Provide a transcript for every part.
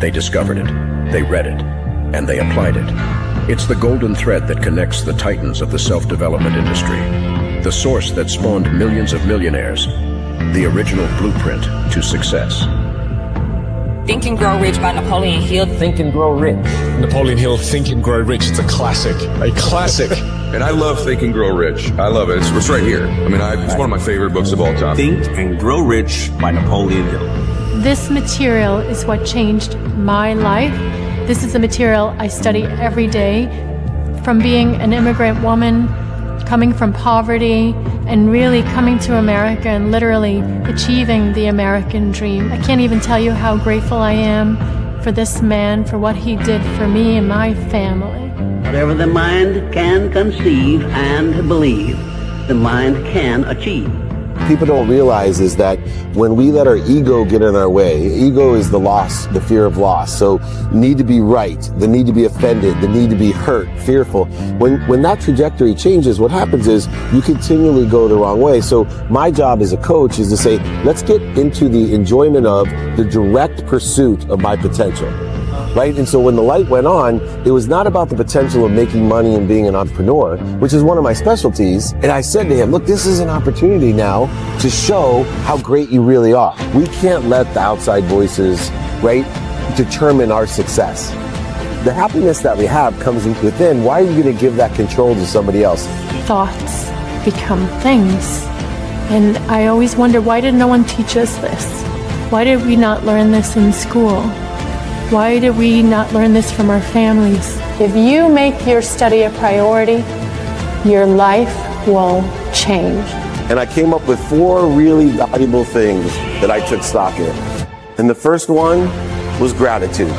They discovered it, they read it, and they applied it. It's the golden thread that connects the titans of the self-development industry, the source that spawned millions of millionaires, the original blueprint to success. Think and Grow Rich by Napoleon Hill. Think and Grow Rich. Napoleon Hill, Think and Grow Rich. It's a classic. A classic. And I love Think and Grow Rich. I love it. It's right here. I mean, it's one of my favorite books of all time. Think and Grow Rich by Napoleon Hill. This material is what changed my life. This is the material I study every day. From being an immigrant woman, coming from poverty, and really coming to America and literally achieving the American dream. I can't even tell you how grateful I am for this man, for what he did for me and my family. Whatever the mind can conceive and believe, the mind can achieve. People don't realize is that when we let our ego get in our way, ego is the loss, the fear of loss. So need to be right, the need to be offended, the need to be hurt, fearful. When that trajectory changes, what happens is you continually go the wrong way. So my job as a coach is to say, let's get into the enjoyment of the direct pursuit of my potential. Right? And so when the light went on, it was not about the potential of making money and being an entrepreneur, which is one of my specialties. And I said to him, look, this is an opportunity now to show how great you really are. We can't let the outside voices, right, determine our success. The happiness that we have comes within. Why are you going to give that control to somebody else? Thoughts become things. And I always wonder, why did no one teach us this? Why did we not learn this in school? Why did we not learn this from our families? If you make your study a priority, your life will change. And I came up with 4 really valuable things that I took stock in. And the first one was gratitude.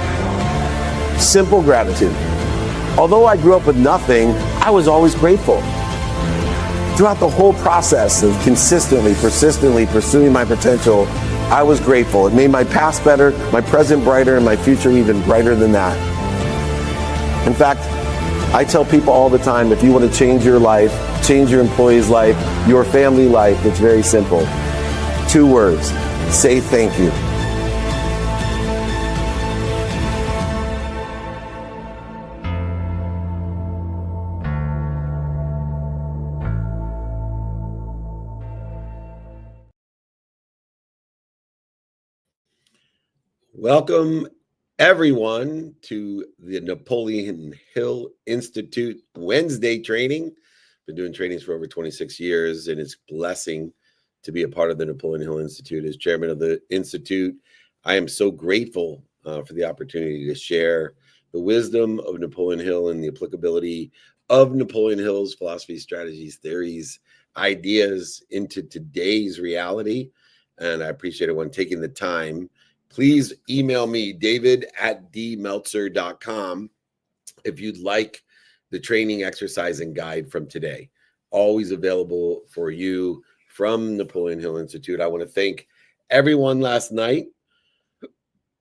Simple gratitude. Although I grew up with nothing, I was always grateful. Throughout the whole process of consistently, persistently pursuing my potential, I was grateful. It made my past better, my present brighter, and my future even brighter than that. In fact, I tell people all the time, if you want to change your life, change your employee's life, your family life, it's very simple. 2 words, say thank you. Welcome, everyone, to the Napoleon Hill Institute Wednesday training. Been doing trainings for over 26 years, and it's a blessing to be a part of the Napoleon Hill Institute. As chairman of the Institute, I am so grateful for the opportunity to share the wisdom of Napoleon Hill and the applicability of Napoleon Hill's philosophy, strategies, theories, ideas into today's reality. And I appreciate everyone taking the time. Please email me, david@dmeltzer.com, if you'd like the training, exercise, and guide from today. Always available for you from Napoleon Hill Institute. I want to thank everyone last night.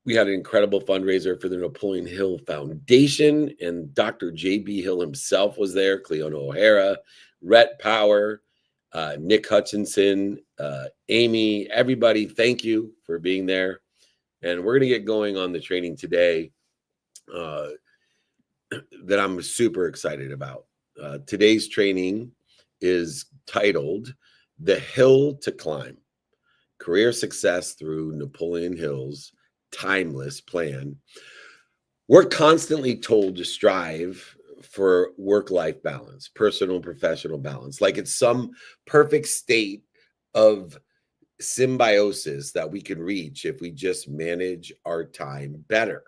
We had an incredible fundraiser for the Napoleon Hill Foundation, and Dr. J.B. Hill himself was there, Cleona O'Hara, Rhett Power, Nick Hutchinson, Amy, everybody, thank you for being there. And we're going to get going on the training today that I'm super excited about. Today's training is titled The Hill to Climb, Career Success Through Napoleon Hill's Timeless Plan. We're constantly told to strive for work-life balance, personal and professional balance, like it's some perfect state of symbiosis that we can reach if we just manage our time better.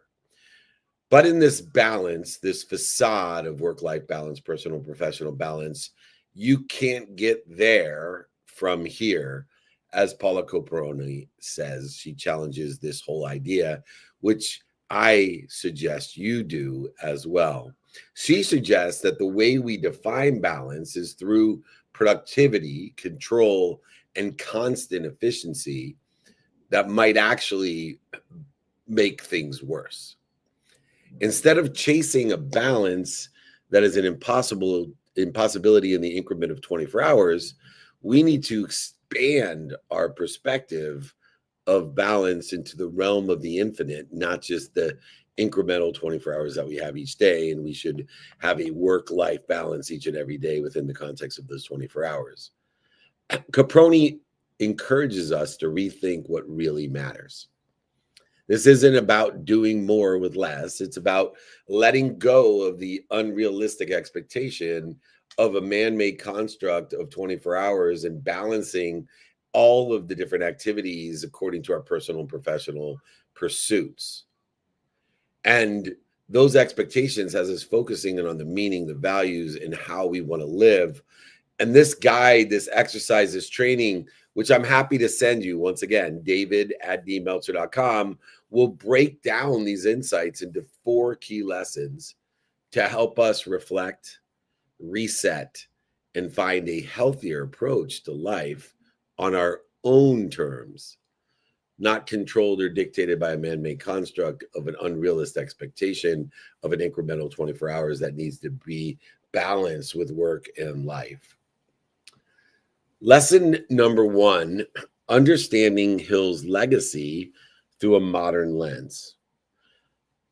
But in this balance, this facade of work-life balance, personal and professional balance, you can't get there from here. As Paula Coproni says, she challenges this whole idea, which I suggest you do as well. She suggests that the way we define balance is through productivity, control, and constant efficiency that might actually make things worse. Instead of chasing a balance that is an impossibility in the increment of 24 hours, we need to expand our perspective of balance into the realm of the infinite, not just the incremental 24 hours that we have each day. And we should have a work-life balance each and every day within the context of those 24 hours. Caproni encourages us to rethink what really matters. This isn't about doing more with less. It's about letting go of the unrealistic expectation of a man-made construct of 24 hours and balancing all of the different activities according to our personal and professional pursuits. And those expectations has us focusing on the meaning, the values, and how we want to live. And this guide, this exercise, this training, which I'm happy to send you, once again, david@dmeltzer.com, will break down these insights into 4 key lessons to help us reflect, reset, and find a healthier approach to life on our own terms, not controlled or dictated by a man-made construct of an unrealistic expectation of an incremental 24 hours that needs to be balanced with work and life. Lesson number 1, understanding Hill's legacy through a modern lens.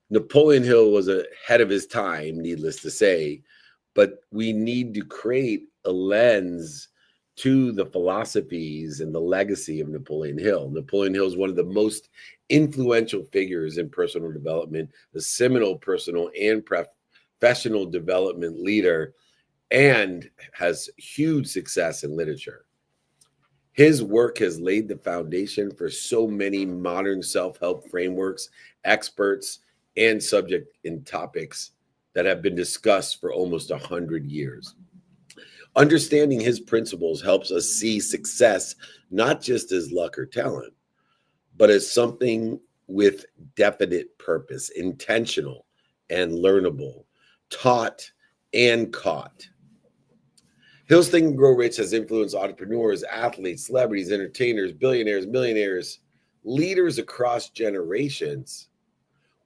Napoleon Hill was ahead of his time, needless to say, but we need to create a lens to the philosophies and the legacy of Napoleon Hill. Napoleon Hill is one of the most influential figures in personal development, the seminal personal and professional development leader, and has huge success in literature. His work has laid the foundation for so many modern self-help frameworks, experts, and subject and topics that have been discussed for almost 100 years. Understanding his principles helps us see success not just as luck or talent, but as something with definite purpose, intentional and learnable, taught and caught. Hill's Think and Grow Rich has influenced entrepreneurs, athletes, celebrities, entertainers, billionaires, millionaires, leaders across generations.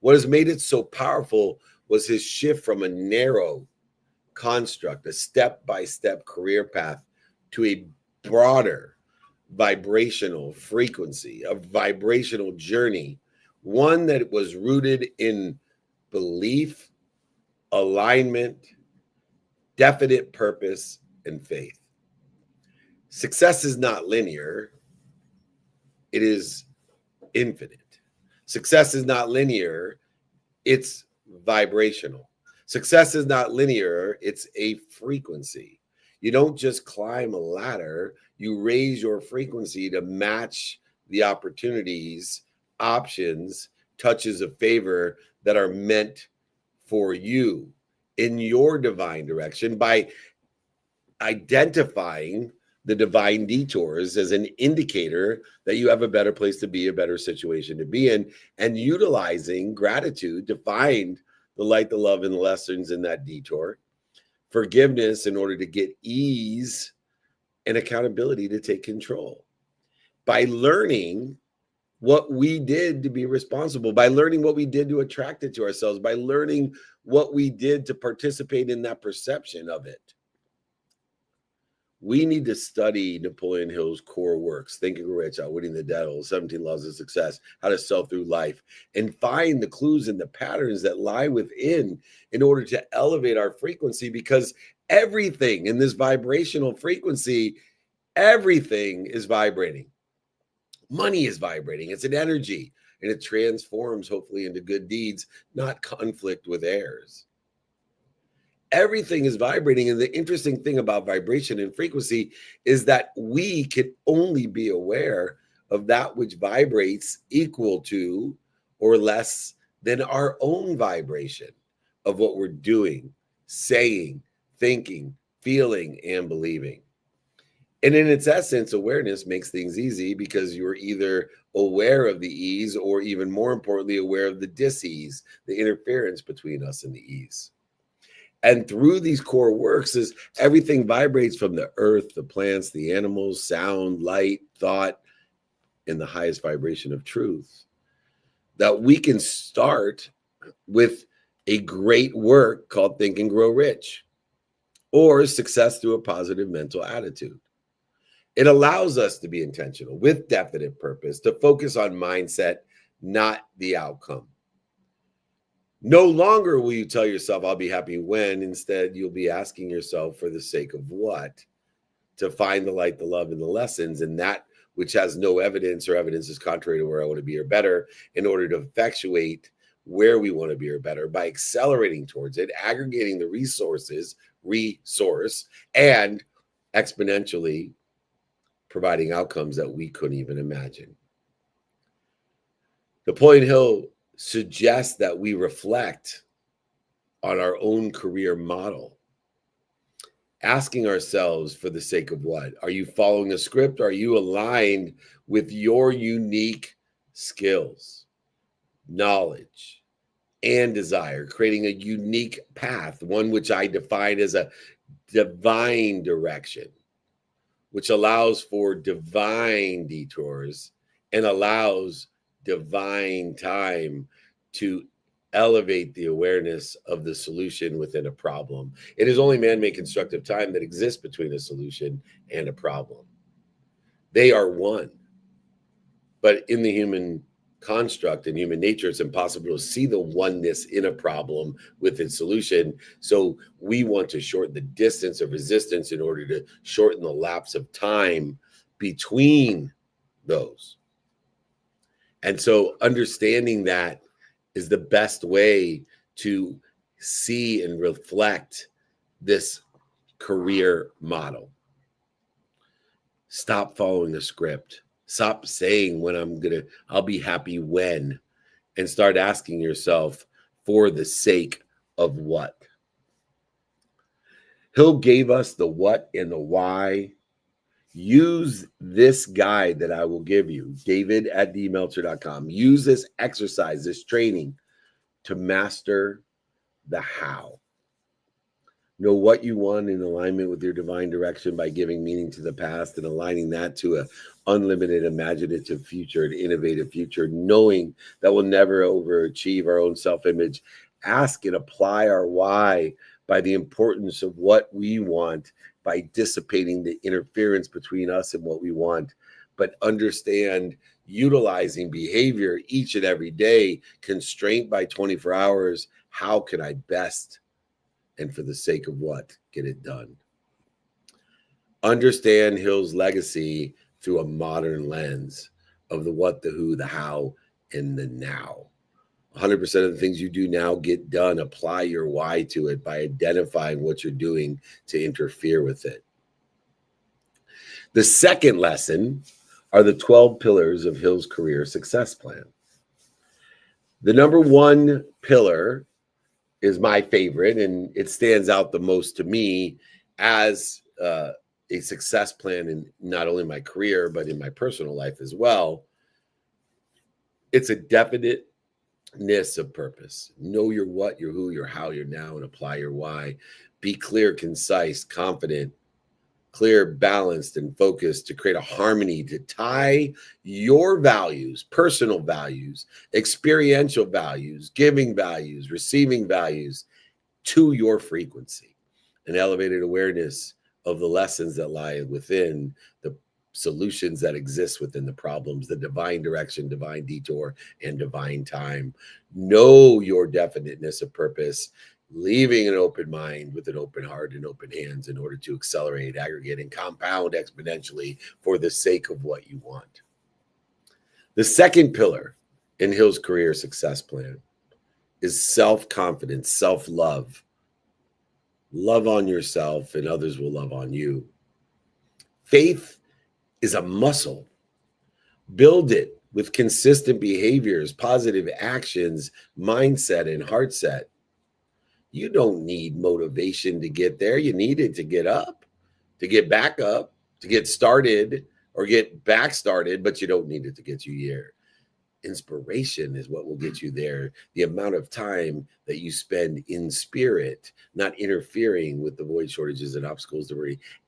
What has made it so powerful was his shift from a narrow construct, a step-by-step career path, to a broader vibrational frequency, a vibrational journey, one that was rooted in belief, alignment, definite purpose, and faith. Success is not linear, it is infinite. Success is not linear, it's vibrational. Success is not linear, it's a frequency. You don't just climb a ladder, you raise your frequency to match the opportunities, options, touches of favor that are meant for you in your divine direction by identifying the divine detours as an indicator that you have a better place to be, a better situation to be in, and utilizing gratitude to find the light, the love, and the lessons in that detour, forgiveness in order to get ease and accountability to take control. By learning what we did to be responsible, by learning what we did to attract it to ourselves, by learning what we did to participate in that perception of it. We need to study Napoleon Hill's core works, Think and Grow Rich, Outwitting the Devil, 17 Laws of Success, How to Sell Through Life, and find the clues and the patterns that lie within in order to elevate our frequency, because everything in this vibrational frequency, everything is vibrating. Money is vibrating. It's an energy, and it transforms hopefully into good deeds, not conflict with heirs. Everything is vibrating. And the interesting thing about vibration and frequency is that we can only be aware of that which vibrates equal to or less than our own vibration of what we're doing, saying, thinking, feeling, and believing. And in its essence, awareness makes things easy because you're either aware of the ease or, even more importantly, aware of the dis-ease, the interference between us and the ease. And through these core works is everything vibrates from the earth, the plants, the animals, sound, light, thought, and the highest vibration of truth. That we can start with a great work called Think and Grow Rich, or success through a positive mental attitude. It allows us to be intentional with definite purpose, to focus on mindset, not the outcome. No longer will you tell yourself, I'll be happy when. Instead, you'll be asking yourself, for the sake of what? To find the light, the love, and the lessons, and that which has no evidence or evidence is contrary to where I want to be or better, in order to effectuate where we want to be or better by accelerating towards it, aggregating the resource, and exponentially providing outcomes that we couldn't even imagine. Napoleon Hill suggests that we reflect on our own career model, asking ourselves, for the sake of what? Are you following a script? Are you aligned with your unique skills, knowledge, and desire, creating a unique path, one which I define as a divine direction, which allows for divine detours and allows divine time to elevate the awareness of the solution within a problem. It is only man-made constructive time that exists between a solution and a problem. They are one. But in the human construct and human nature, it's impossible to see the oneness in a problem with its solution. So we want to shorten the distance of resistance in order to shorten the lapse of time between those. And so understanding that is the best way to see and reflect this career model. Stop following the script. Stop saying I'll be happy when, and start asking yourself, for the sake of what? Hill gave us the what and the why. Use this guide that I will give you, david@dmeltzer.com. Use this exercise, this training, to master the how. Know what you want in alignment with your divine direction by giving meaning to the past and aligning that to an unlimited imaginative future, an innovative future, knowing that we'll never overachieve our own self-image. Ask and apply our why by the importance of what we want, by dissipating the interference between us and what we want, but understand utilizing behavior each and every day, constraint by 24 hours. How can I best, and for the sake of what, get it done? Understand Hill's legacy through a modern lens of the what, the who, the how, and the now. 100% of the things you do now get done. Apply your why to it by identifying what you're doing to interfere with it. The second lesson are the 12 pillars of Hill's career success plan. The number one pillar is my favorite, and it stands out the most to me as a success plan in not only my career, but in my personal life as well. It's a definiteness of purpose. Know your what, your who, your how, your now, and apply your why. Be clear, concise, confident, clear, balanced, and focused to create a harmony to tie your values, personal values, experiential values, giving values, receiving values to your frequency. An elevated awareness of the lessons that lie within the solutions that exist within the problems, the divine direction, divine detour, and divine time. Know your definiteness of purpose, leaving an open mind with an open heart and open hands in order to accelerate, aggregate, and compound exponentially for the sake of what you want. The second pillar in Hill's career success plan is self-confidence, self-love. Love on yourself and others will love on you. Faith is a muscle. Build it with consistent behaviors, positive actions, mindset, and heart set. You don't need motivation to get there. You need it to get up, to get back up, to get started or get back started, but you don't need it to get you here. Inspiration is what will get you there. The amount of time that you spend in spirit, not interfering with the void, shortages, and obstacles, the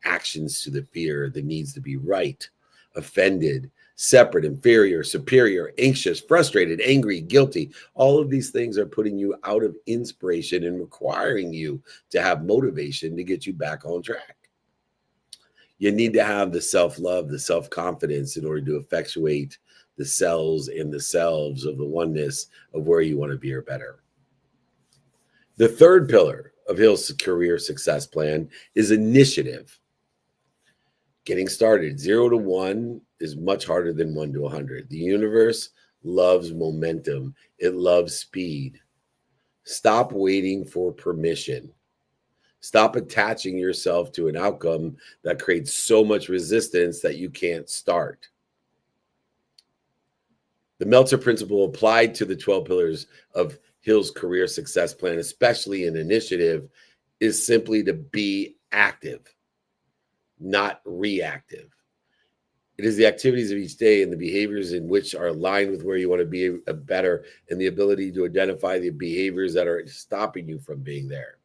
reactions to the fear, the needs to be right, offended, separate, inferior, superior, anxious, frustrated, angry, guilty. All of these things are putting you out of inspiration and requiring you to have motivation to get you back on track. You need to have the self-love, the self-confidence in order to effectuate the cells and the selves of the oneness of where you want to be or better. The third pillar of Hill's career success plan is initiative. Getting started. 0 to 1 is much harder than 1 to 100. The universe loves momentum. It loves speed. Stop waiting for permission. Stop attaching yourself to an outcome that creates so much resistance that you can't start. The Meltzer principle applied to the 12 pillars of Hill's career success plan, especially in initiative, is simply to be active, not reactive. It is the activities of each day and the behaviors in which are aligned with where you want to be better, and the ability to identify the behaviors that are stopping you from being there.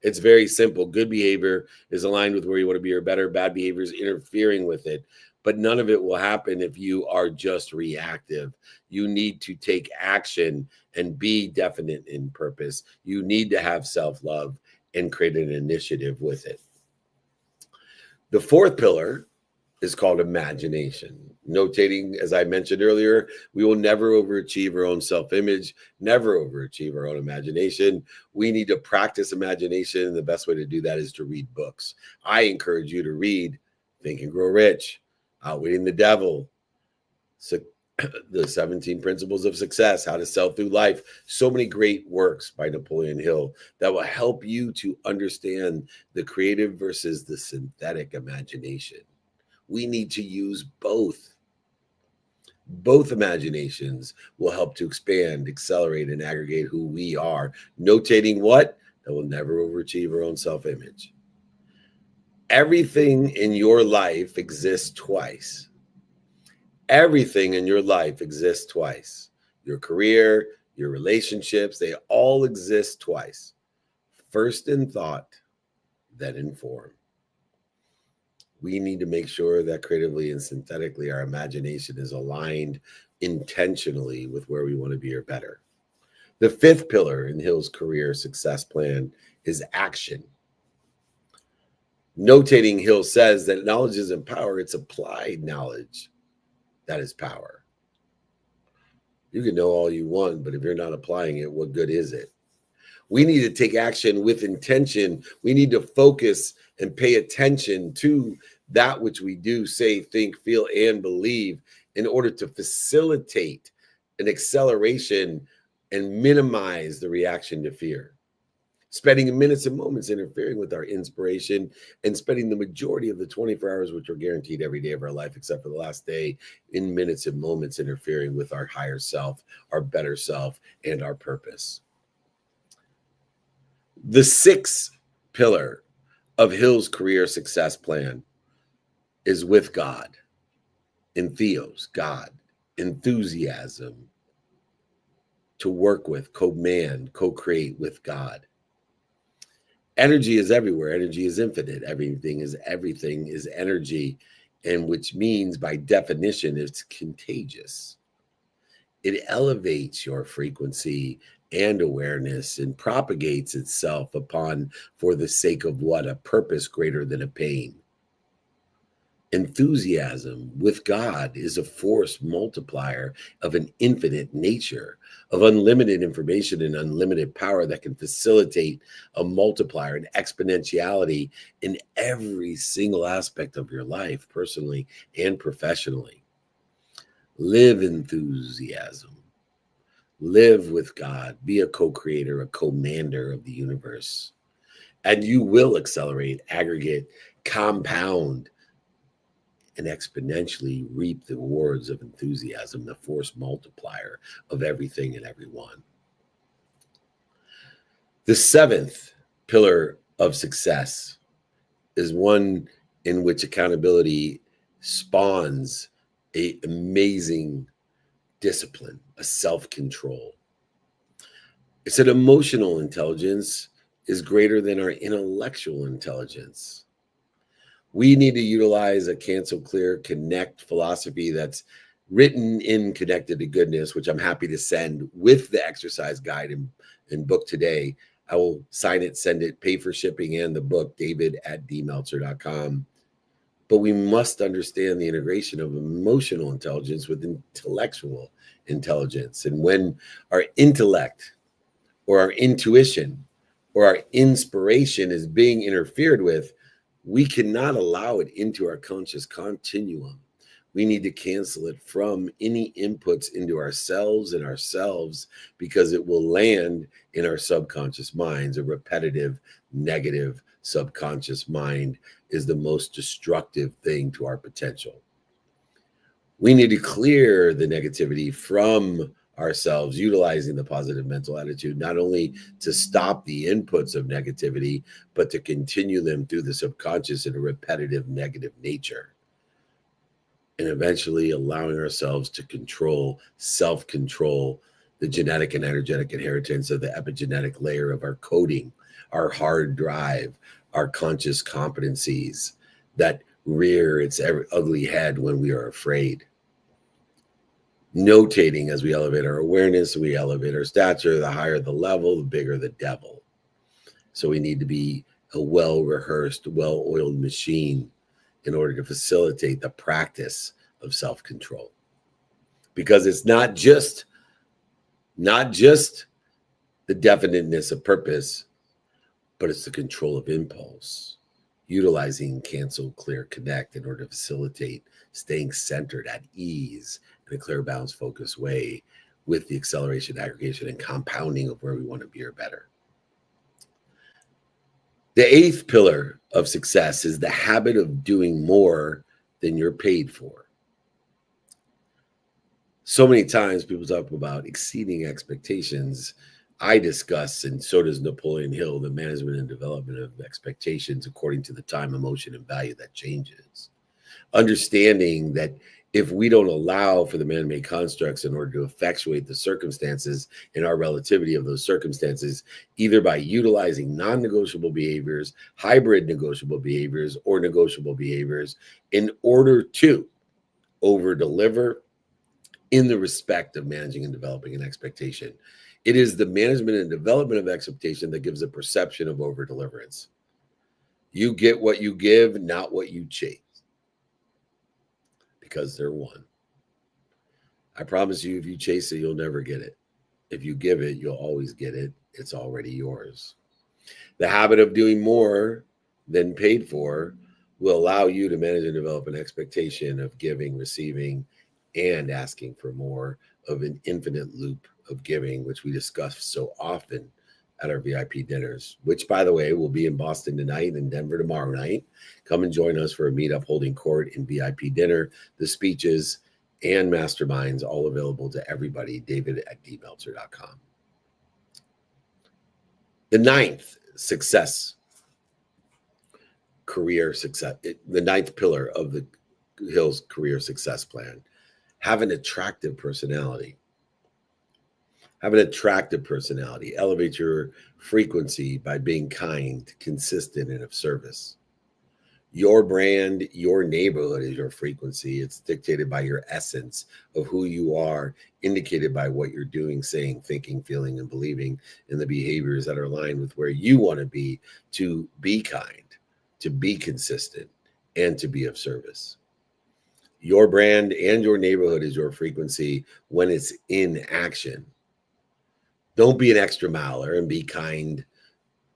It's very simple. Good behavior is aligned with where you want to be or better. Bad behavior is interfering with it. But none of it will happen if you are just reactive. You need to take action and be definite in purpose. You need to have self-love and create an initiative with it. The fourth pillar is called imagination. Notating, as I mentioned earlier, we will never overachieve our own self-image, never overachieve our own imagination. We need to practice imagination, and the best way to do that is to read books. I encourage you to read Think and Grow Rich, Outwitting the Devil, the 17 Principles of Success, How to Sell Through Life. So many great works by Napoleon Hill that will help you to understand the creative versus the synthetic imagination. We need to use both. Both imaginations will help to expand, accelerate, and aggregate who we are. Notating what? That will never overachieve our own self-image. Everything in your life exists twice. Everything in your life exists twice. Your career, your relationships, they all exist twice. First in thought, then in form. We need to make sure that creatively and synthetically our imagination is aligned intentionally with where we want to be or better. The fifth pillar in Hill's career success plan is action. Notating, Hill says that knowledge isn't power, it's applied knowledge that is power. You can know all you want, but if you're not applying it, what good is it? We need to take action with intention. We need to focus and pay attention to that which we do, say, think, feel, and believe in order to facilitate an acceleration and minimize the reaction to fear. Spending minutes and moments interfering with our inspiration and spending the majority of the 24 hours, which are guaranteed every day of our life, except for the last day, in minutes and moments interfering with our higher self, our better self, and our purpose. The sixth pillar of Hill's career success plan is with God, entheos, God, enthusiasm, to work with, command, co-create with God. Energy is everywhere. Energy is infinite. Everything is energy, and which means by definition, it's contagious. It elevates your frequency and awareness and propagates itself upon for the sake of what? A purpose greater than a pain. Enthusiasm with God is a force multiplier of an infinite nature, of unlimited information and unlimited power that can facilitate a multiplier, an exponentiality in every single aspect of your life, personally and professionally. Live enthusiasm. Live with God. Be a co-creator, a commander of the universe. And you will accelerate, aggregate, compound, and exponentially reap the rewards of enthusiasm, the force multiplier of everything and everyone. The seventh pillar of success is one in which accountability spawns an amazing discipline, a self-control. It's an emotional intelligence is greater than our intellectual intelligence. We need to utilize a cancel, clear, connect philosophy that's written in Connected to Goodness, which I'm happy to send with the exercise guide and book today. I will sign it, send it, pay for shipping and the book, david@dmeltzer.com. But we must understand the integration of emotional intelligence with intellectual intelligence. And when our intellect or our intuition or our inspiration is being interfered with, we cannot allow it into our conscious continuum. We need to cancel it from any inputs into ourselves and ourselves, because it will land in our subconscious minds. A repetitive, negative subconscious mind is the most destructive thing to our potential. We need to clear the negativity from ourselves, utilizing the positive mental attitude, not only to stop the inputs of negativity, but to continue them through the subconscious in a repetitive negative nature. And eventually allowing ourselves to control, self-control, the genetic and energetic inheritance of the epigenetic layer of our coding, our hard drive, our conscious competencies that rear its ugly head when we are afraid. Notating as we elevate our awareness, we elevate our stature, the higher the level, the bigger the devil. So we need to be a well-rehearsed, well-oiled machine in order to facilitate the practice of self-control. Because it's not just the definiteness of purpose, but it's the control of impulse, utilizing cancel, clear, connect in order to facilitate staying centered at ease in a clear, balanced, focused way with the acceleration, aggregation, and compounding of where we want to be or better. The 8th pillar of success is the habit of doing more than you're paid for. So many times people talk about exceeding expectations. I discuss, and so does Napoleon Hill, the management and development of expectations according to the time, emotion, and value that changes. Understanding that if we don't allow for the man-made constructs in order to effectuate the circumstances in our relativity of those circumstances, either by utilizing non-negotiable behaviors, hybrid negotiable behaviors, or negotiable behaviors in order to over-deliver in the respect of managing and developing an expectation. It is the management and development of expectation that gives a perception of over-deliverance. You get what you give, not what you chase. Because they're one. I promise you, if you chase it, you'll never get it. If you give it, you'll always get it. It's already yours. The habit of doing more than paid for will allow you to manage and develop an expectation of giving, receiving, and asking for more, of an infinite loop of giving, which we discuss so often at our VIP dinners, which, by the way, will be in Boston tonight and Denver tomorrow night. Come and join us for a meetup holding court in VIP dinner, the speeches and masterminds, all available to everybody, david@dmeltzer.com. The 9th success, career success, the 9th pillar of the Hill's career success plan, have an attractive personality. Have an attractive personality. Elevate your frequency by being kind, consistent, and of service. Your brand, your neighborhood is your frequency. It's dictated by your essence of who you are, indicated by what you're doing, saying, thinking, feeling, and believing, and the behaviors that are aligned with where you want to be kind, to be consistent, and to be of service. Your brand and your neighborhood is your frequency when it's in action. Don't be an extra miler and be kind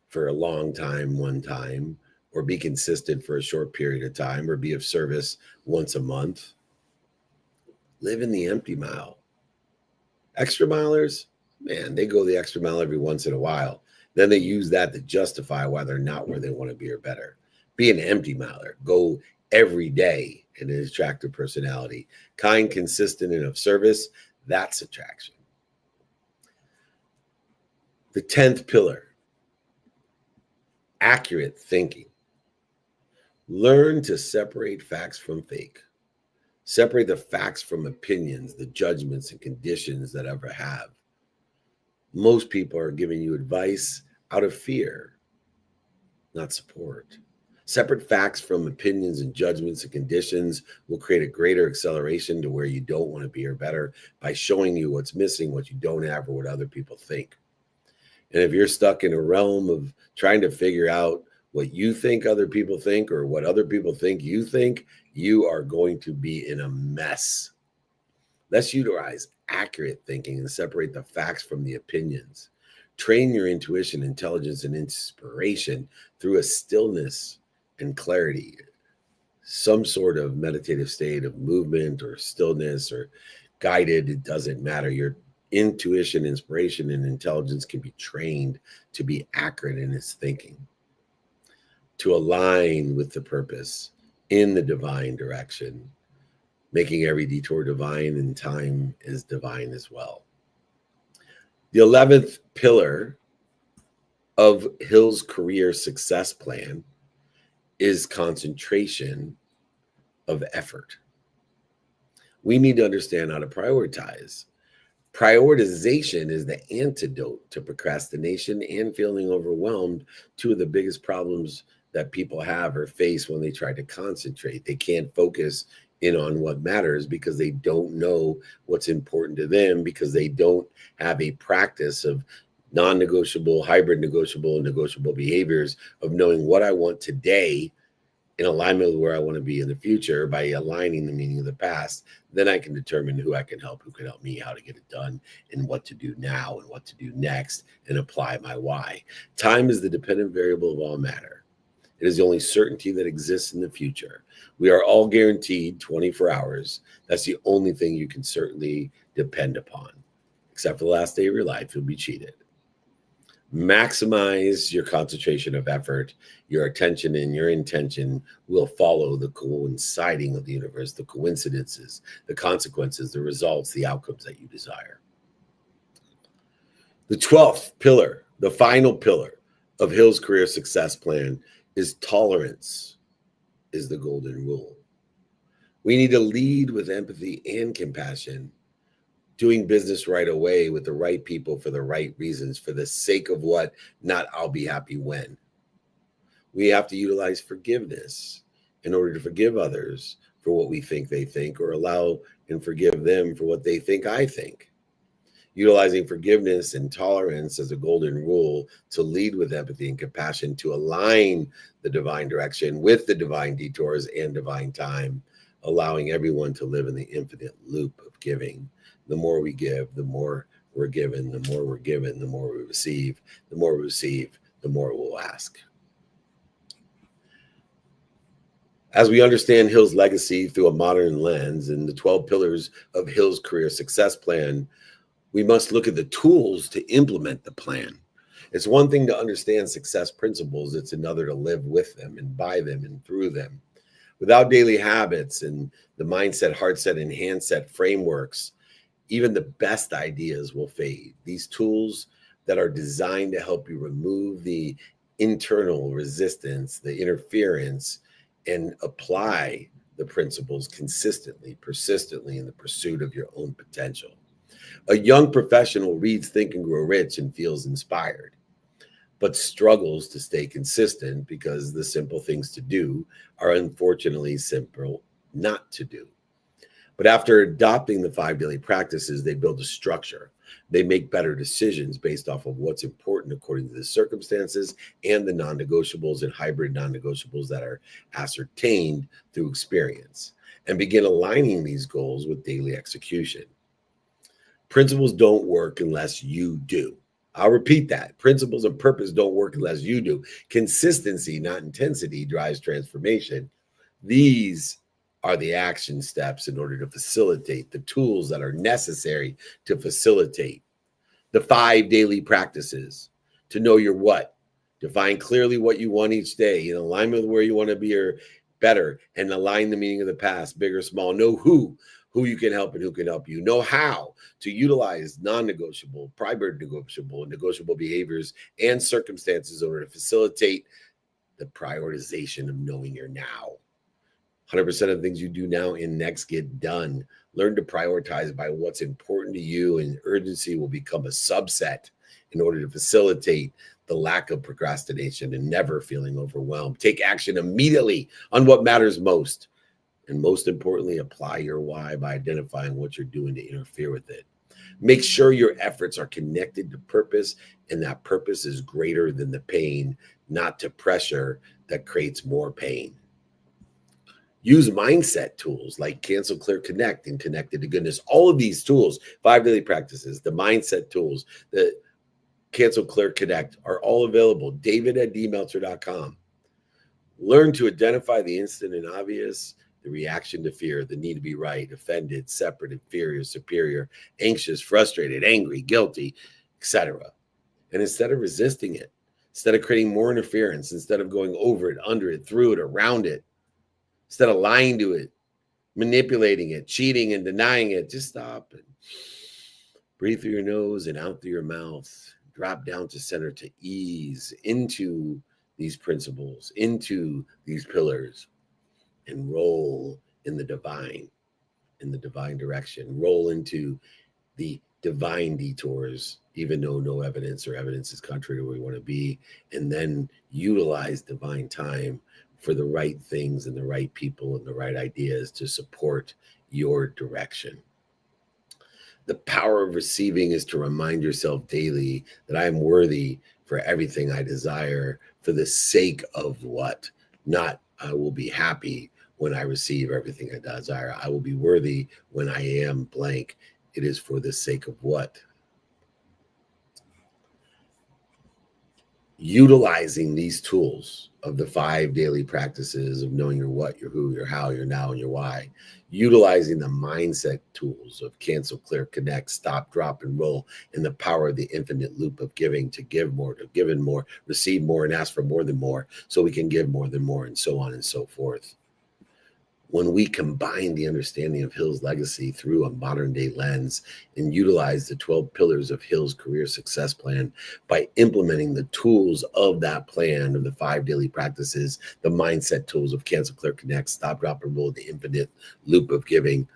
for a long time, one time, or be consistent for a short period of time, or be of service once a month. Live in the empty mile. Extra milers, man, they go the extra mile every once in a while. Then they use that to justify why they're not where they want to be or better. Be an empty miler. Go every day in an attractive personality. Kind, consistent, and of service, that's attraction. The 10th pillar, accurate thinking. Learn to separate facts from fake. Separate the facts from opinions, the judgments and conditions that ever have. Most people are giving you advice out of fear, not support. Separate facts from opinions and judgments and conditions will create a greater acceleration to where you don't want to be or better by showing you what's missing, what you don't have, or what other people think. And if you're stuck in a realm of trying to figure out what you think other people think or what other people think, you are going to be in a mess. Let's utilize accurate thinking and separate the facts from the opinions. Train your intuition, intelligence, and inspiration through a stillness and clarity, some sort of meditative state of movement or stillness or guided. It doesn't matter. Your intuition, inspiration, and intelligence can be trained to be accurate in its thinking, to align with the purpose in the divine direction, making every detour divine, and time is divine as well. The 11th pillar of Hill's career success plan is concentration of effort. We need to understand how to prioritize. Prioritization is the antidote to procrastination and feeling overwhelmed, two of the biggest problems that people have or face when they try to concentrate. They can't focus in on what matters because they don't know what's important to them, because they don't have a practice of non-negotiable, hybrid negotiable, and negotiable behaviors of knowing what I want today in alignment with where I want to be in the future. By aligning the meaning of the past, then I can determine who I can help, who can help me, how to get it done, and what to do now and what to do next, and apply my why. Time is the dependent variable of all matter. It is the only certainty that exists in the future. We are all guaranteed 24 hours. That's the only thing you can certainly depend upon. Except for the last day of your life, you'll be cheated. Maximize your concentration of effort. Your attention and your intention will follow the coinciding of the universe, the coincidences, the consequences, the results, the outcomes that you desire. The 12th pillar, the final pillar of Hill's career success plan, is tolerance is the golden rule. We need to lead with empathy and compassion, doing business right away with the right people for the right reasons, for the sake of what, not I'll be happy when. We have to utilize forgiveness in order to forgive others for what we think they think, or allow and forgive them for what they think I think. Utilizing forgiveness and tolerance as a golden rule to lead with empathy and compassion, to align the divine direction with the divine detours and divine time, allowing everyone to live in the infinite loop of giving. The more we give, the more we're given. The more we're given, the more we receive. The more we receive, the more we'll ask. As we understand Hill's legacy through a modern lens and the 12 pillars of Hill's career success plan, we must look at the tools to implement the plan. It's one thing to understand success principles. It's another to live with them and by them and through them. Without daily habits and the mindset, heart set, and hand set frameworks, even the best ideas will fade. These tools that are designed to help you remove the internal resistance, the interference, and apply the principles consistently, persistently in the pursuit of your own potential. A young professional reads Think and Grow Rich and feels inspired, but struggles to stay consistent because the simple things to do are unfortunately simple not to do. But after adopting the 5 daily practices, they build a structure. They make better decisions based off of what's important according to the circumstances and the non-negotiables and hybrid non-negotiables that are ascertained through experience, and begin aligning these goals with daily execution. Principles don't work unless you do. I'll repeat that. Principles and purpose don't work unless you do. Consistency, not intensity, drives transformation. These are the action steps in order to facilitate the tools that are necessary to facilitate the 5 daily practices. To know your what, define clearly what you want each day in alignment with where you want to be or better, and align the meaning of the past, big or small. Know who you can help and who can help you. Know how to utilize non-negotiable, private negotiable, and negotiable behaviors and circumstances in order to facilitate the prioritization of knowing your now. 100% of the things you do now and next get done. Learn to prioritize by what's important to you, and urgency will become a subset in order to facilitate the lack of procrastination and never feeling overwhelmed. Take action immediately on what matters most. And most importantly, apply your why by identifying what you're doing to interfere with it. Make sure your efforts are connected to purpose, and that purpose is greater than the pain, not to pressure that creates more pain. Use mindset tools like Cancel, Clear, Connect, and Connected to Goodness. All of these tools, 5 daily practices, the mindset tools, the Cancel, Clear, Connect are all available. David@dmeltzer.com. Learn to identify the instant and obvious, the reaction to fear, the need to be right, offended, separate, inferior, superior, anxious, frustrated, angry, guilty, etc. And instead of resisting it, instead of creating more interference, instead of going over it, under it, through it, around it, instead of lying to it, manipulating it, cheating and denying it, just stop and breathe through your nose and out through your mouth. Drop down to center, to ease into these principles, into these pillars, and roll in the divine direction. Roll into the divine detours, even though no evidence or evidence is contrary to where we want to be, and then utilize divine time for the right things and the right people and the right ideas to support your direction. The power of receiving is to remind yourself daily that I am worthy for everything I desire, for the sake of what? Not I will be happy when I receive everything I desire. I will be worthy when I am blank. It is for the sake of what? Utilizing these tools of the 5 daily practices of knowing your what, your who, your how, your now, and your why. Utilizing the mindset tools of Cancel, Clear, Connect, Stop, Drop, and Roll, and the power of the infinite loop of giving, to give more, to give in more, receive more, and ask for more than more, so we can give more than more, and so on and so forth. When we combine the understanding of Hill's legacy through a modern day lens and utilize the 12 pillars of Hill's career success plan by implementing the tools of that plan of the 5 daily practices, the mindset tools of Cancel, Clear, Connect, Stop, Drop, and Roll, the infinite loop of giving,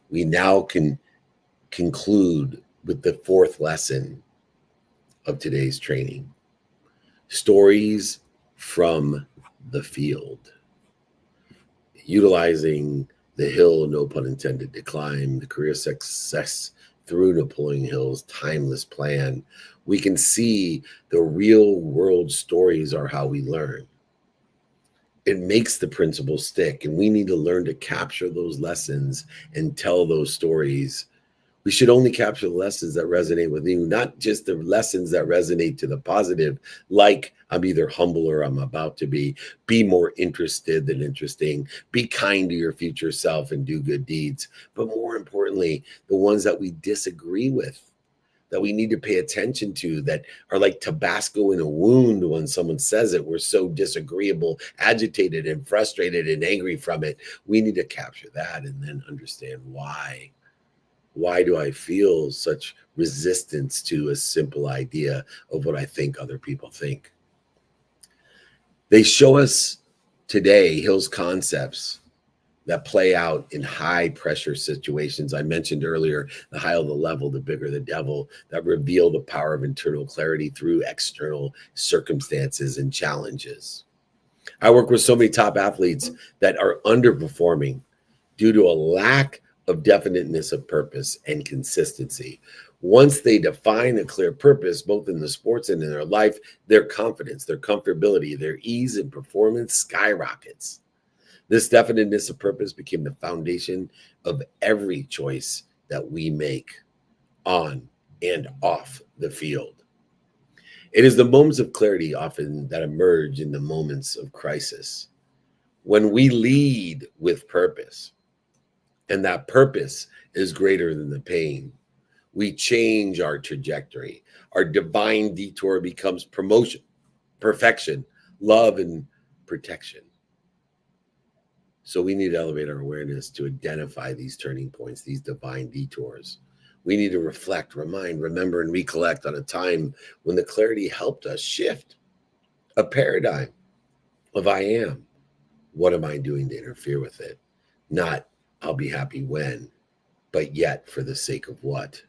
we now can conclude with the 4th lesson of today's training. Stories from the field. Utilizing the Hill, no pun intended, to climb the career success through Napoleon Hill's timeless plan, we can see the real world stories are how we learn. It makes the principle stick, and we need to learn to capture those lessons and tell those stories. We should only capture the lessons that resonate with you, not just the lessons that resonate to the positive, like I'm either humble or I'm about to be more interested than interesting, be kind to your future self and do good deeds. But more importantly, the ones that we disagree with, that we need to pay attention to, that are like Tabasco in a wound when someone says it. We're so disagreeable, agitated and frustrated and angry from it. We need to capture that and then understand why. Why do I feel such resistance to a simple idea of what I think other people think? They show us today Hill's concepts that play out in high pressure situations. I mentioned earlier, the higher the level, the bigger the devil, that reveal the power of internal clarity through external circumstances and challenges. I work with so many top athletes that are underperforming due to a lack of definiteness of purpose and consistency. Once they define a clear purpose, both in the sports and in their life, their confidence, their comfortability, their ease and performance skyrockets. This definiteness of purpose became the foundation of every choice that we make on and off the field. It is the moments of clarity often that emerge in the moments of crisis. When we lead with purpose, and that purpose is greater than the pain, we change our trajectory. Our divine detour becomes promotion, perfection, love, and protection. So we need to elevate our awareness to identify these turning points, these divine detours. We need to reflect, remind, remember, and recollect on a time when the clarity helped us shift a paradigm of I am. What am I doing to interfere with it? Not I'll be happy when, but yet for the sake of what?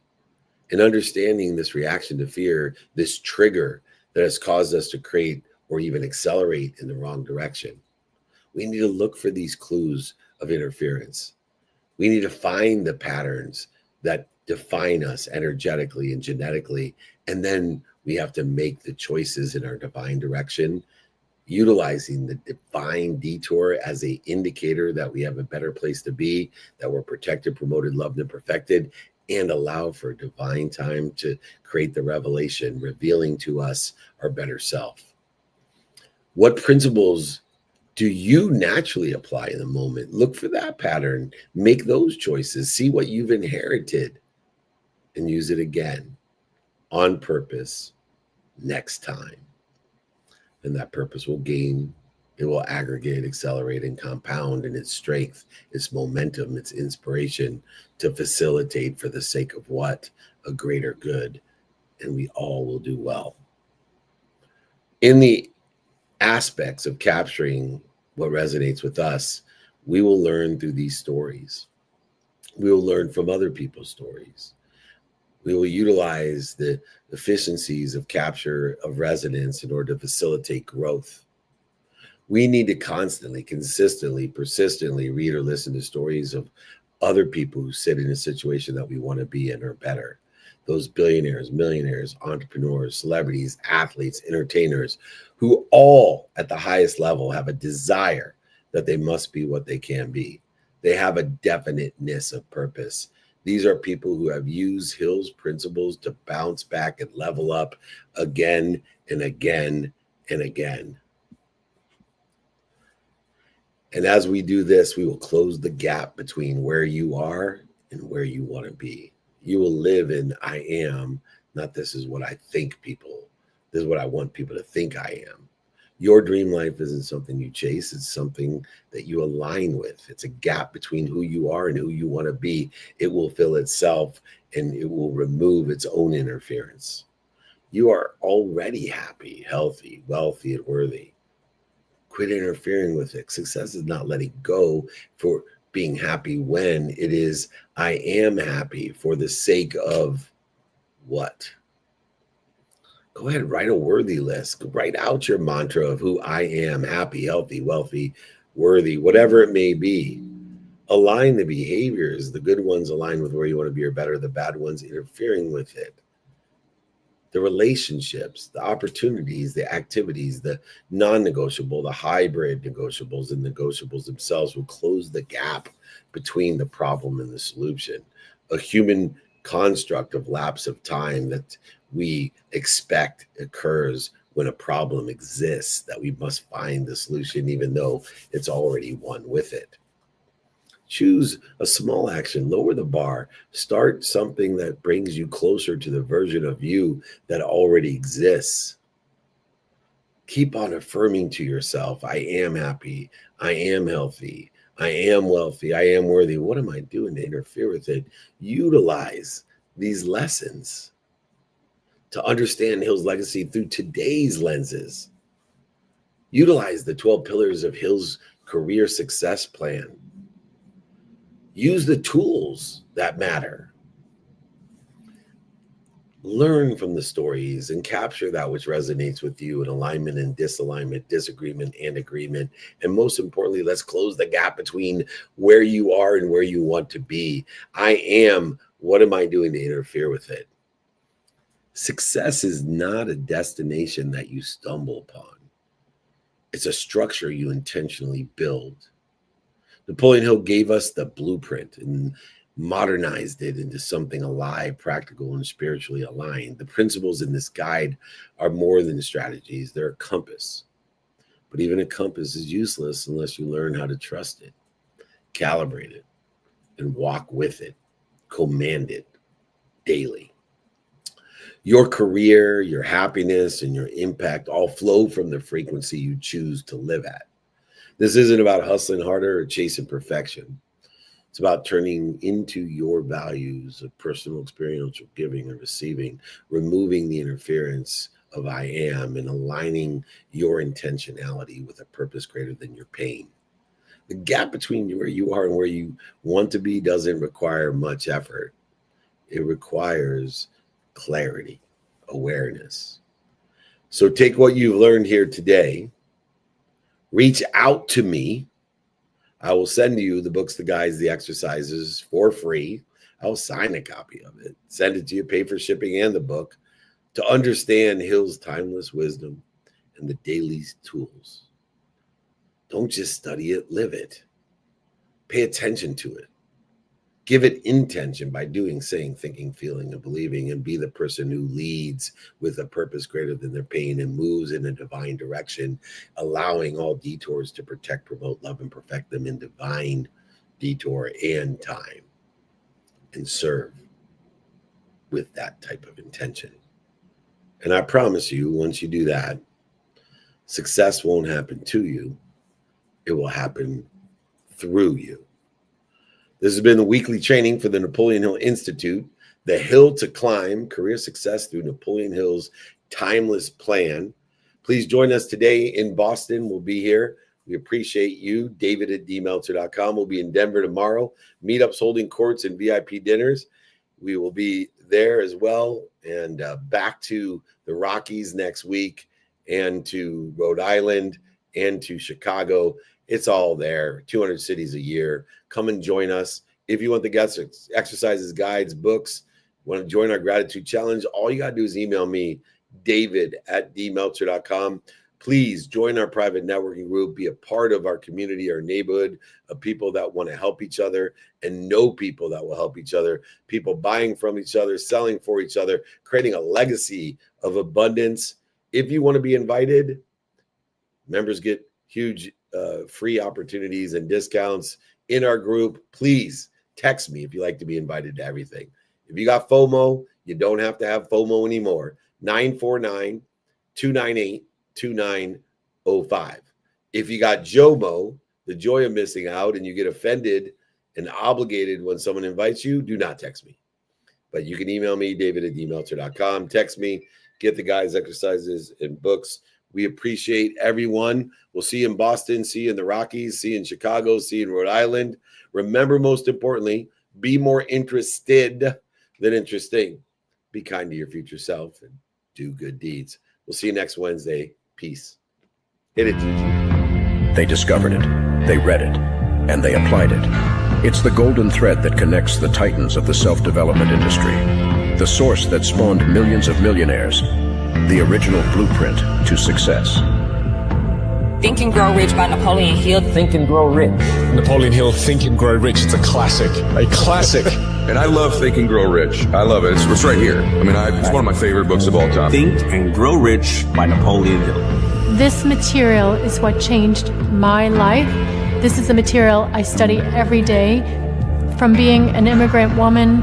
And understanding this reaction to fear, this trigger that has caused us to create or even accelerate in the wrong direction. We need to look for these clues of interference. We need to find the patterns that define us energetically and genetically. And then we have to make the choices in our divine direction, utilizing the divine detour as an indicator that we have a better place to be, that we're protected, promoted, loved, and perfected, and allow for divine time to create the revelation, revealing to us our better self. What principles do you naturally apply in the moment? Look for that pattern, make those choices, see what you've inherited, and use it again on purpose next time. And that purpose will gain, it will aggregate, accelerate, and compound in its strength, its momentum, its inspiration to facilitate for the sake of what? A greater good. And we all will do well. In the aspects of capturing what resonates with us, we will learn through these stories. We will learn from other people's stories. We will utilize the efficiencies of capture of resonance in order to facilitate growth. We need to constantly, consistently, persistently read or listen to stories of other people who sit in a situation that we want to be in or better. Those billionaires, millionaires, entrepreneurs, celebrities, athletes, entertainers, who all at the highest level have a desire that they must be what they can be. They have a definiteness of purpose. These are people who have used Hill's principles to bounce back and level up again and again and again. And as we do this, we will close the gap between where you are and where you want to be. You will live in I am, not this is what I think people, this is what I want people to think I am. Your dream life isn't something you chase. It's something that you align with. It's a gap between who you are and who you want to be. It will fill itself and it will remove its own interference. You are already happy, healthy, wealthy, and worthy. Quit interfering with it. Success is not letting go for being happy when it is, I am happy for the sake of what? Go ahead, write a worthy list. Write out your mantra of who I am, happy, healthy, wealthy, worthy, whatever it may be. Align the behaviors, the good ones align with where you want to be or better, the bad ones interfering with it. The relationships, the opportunities, the activities, the non-negotiable, the hybrid negotiables and negotiables themselves will close the gap between the problem and the solution. A human construct of lapse of time that we expect occurs when a problem exists, that we must find the solution even though it's already one with it. Choose a small action, lower the bar, start something that brings you closer to the version of you that already exists. Keep on affirming to yourself, I am happy, I am healthy, I am wealthy, I am worthy. What am I doing to interfere with it? Utilize these lessons to understand Hill's legacy through today's lenses. Utilize the 12 pillars of Hill's career success plan. Use the tools that matter. Learn from the stories and capture that which resonates with you in alignment and disalignment, disagreement and agreement. And most importantly, let's close the gap between where you are and where you want to be. I am, what am I doing to interfere with it? Success is not a destination that you stumble upon. It's a structure you intentionally build. Napoleon Hill gave us the blueprint and modernized it into something alive, practical, and spiritually aligned. The principles in this guide are more than strategies. They're a compass. But even a compass is useless unless you learn how to trust it, calibrate it, and walk with it, command it daily. Your career, your happiness, and your impact all flow from the frequency you choose to live at. This isn't about hustling harder or chasing perfection. It's about turning into your values of personal experiential giving and receiving, removing the interference of I am, and aligning your intentionality with a purpose greater than your pain. The gap between where you are and where you want to be doesn't require much effort. It requires clarity, awareness. So take what you've learned here today, reach out to me. I will send you the books, the guides, the exercises for free. I'll sign a copy of it, send it to you, pay for shipping and the book, to understand Hill's timeless wisdom and the daily tools. Don't just study it, live it. Pay attention to it. Give it intention by doing, saying, thinking, feeling, and believing, and be the person who leads with a purpose greater than their pain and moves in a divine direction, allowing all detours to protect, promote, love, and perfect them in divine detour and time, and serve with that type of intention. And I promise you, once you do that, success won't happen to you. It will happen through you. This has been the weekly training for the Napoleon Hill Institute, The Hill to Climb, Career Success Through Napoleon Hill's Timeless Plan. Please join us today in Boston. We'll be here. We appreciate you. David@dmeltzer.com. We'll be in Denver tomorrow. Meetups, holding courts, and VIP dinners. We will be there as well. And back to the Rockies next week, and to Rhode Island, and to Chicago. It's all there. 200 cities a year. Come and join us. If you want the guest exercises, guides, books, want to join our gratitude challenge, all you got to do is email me, David@dmeltzer.com. Please join our private networking group. Be a part of our community, our neighborhood of people that want to help each other and know people that will help each other. People buying from each other, selling for each other, creating a legacy of abundance. If you want to be invited, members get huge free opportunities and discounts in our group. Please text me if you like to be invited to everything. If you got FOMO, you don't have to have FOMO anymore. 949-298-2905. If you got JOMO, the joy of missing out, and you get offended and obligated when someone invites you, do not text me. But you can email me, David@dmeltzer.com. Text me, get the guys' exercises and books. We appreciate everyone. We'll see you in Boston, see you in the Rockies, see you in Chicago, see you in Rhode Island. Remember, most importantly, be more interested than interesting. Be kind to your future self and do good deeds. We'll see you next Wednesday. Peace. Hit it, Gigi. They discovered it, they read it, and they applied it. It's the golden thread that connects the titans of the self-development industry, the source that spawned millions of millionaires, the original blueprint to success. Think and Grow Rich by Napoleon Hill. Think and Grow Rich. Napoleon Hill, Think and Grow Rich. It's a classic. A classic. And I love Think and Grow Rich. I love it. It's right here. I mean, it's one of my favorite books of all time. Think and Grow Rich by Napoleon Hill. This material is what changed my life. This is the material I study every day. From being an immigrant woman,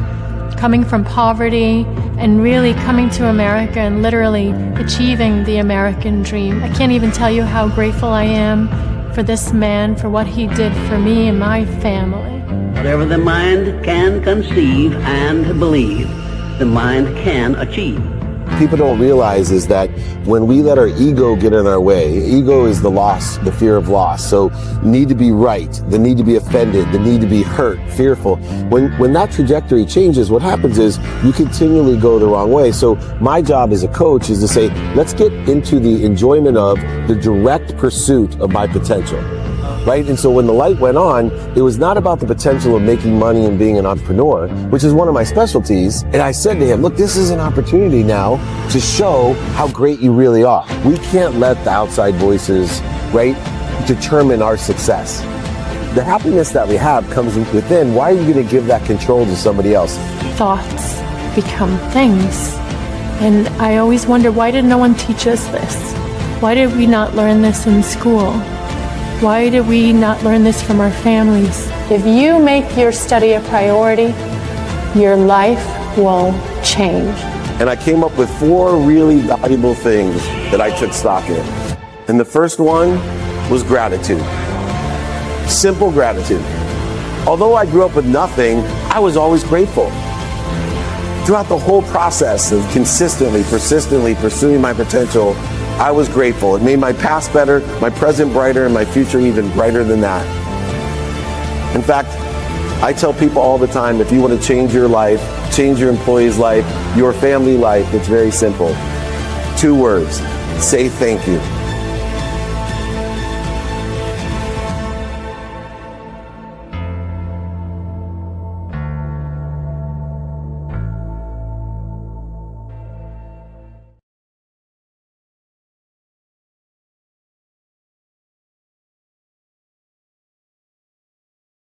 coming from poverty, and really coming to America and literally achieving the American dream. I can't even tell you how grateful I am for this man, for what he did for me and my family. Whatever the mind can conceive and believe, the mind can achieve. People don't realize is that when we let our ego get in our way, ego is the loss, the fear of loss. So need to be right, the need to be offended, the need to be hurt, fearful. When that trajectory changes, what happens is you continually go the wrong way. So my job as a coach is to say, let's get into the enjoyment of the direct pursuit of my potential. Right? And so when the light went on, it was not about the potential of making money and being an entrepreneur, which is one of my specialties. And I said to him, look, this is an opportunity now to show how great you really are. We can't let the outside voices, right, determine our success. The happiness that we have comes within. Why are you going to give that control to somebody else? Thoughts become things. And I always wonder, why did no one teach us this? Why did we not learn this in school? Why did we not learn this from our families? If you make your study a priority, your life will change. And I came up with 4 really valuable things that I took stock in. And the first one was gratitude. Simple gratitude. Although I grew up with nothing, I was always grateful. Throughout the whole process of consistently, persistently pursuing my potential, I was grateful. It made my past better, my present brighter, and my future even brighter than that. In fact, I tell people all the time, if you want to change your life, change your employee's life, your family life, it's very simple. 2 words, say thank you.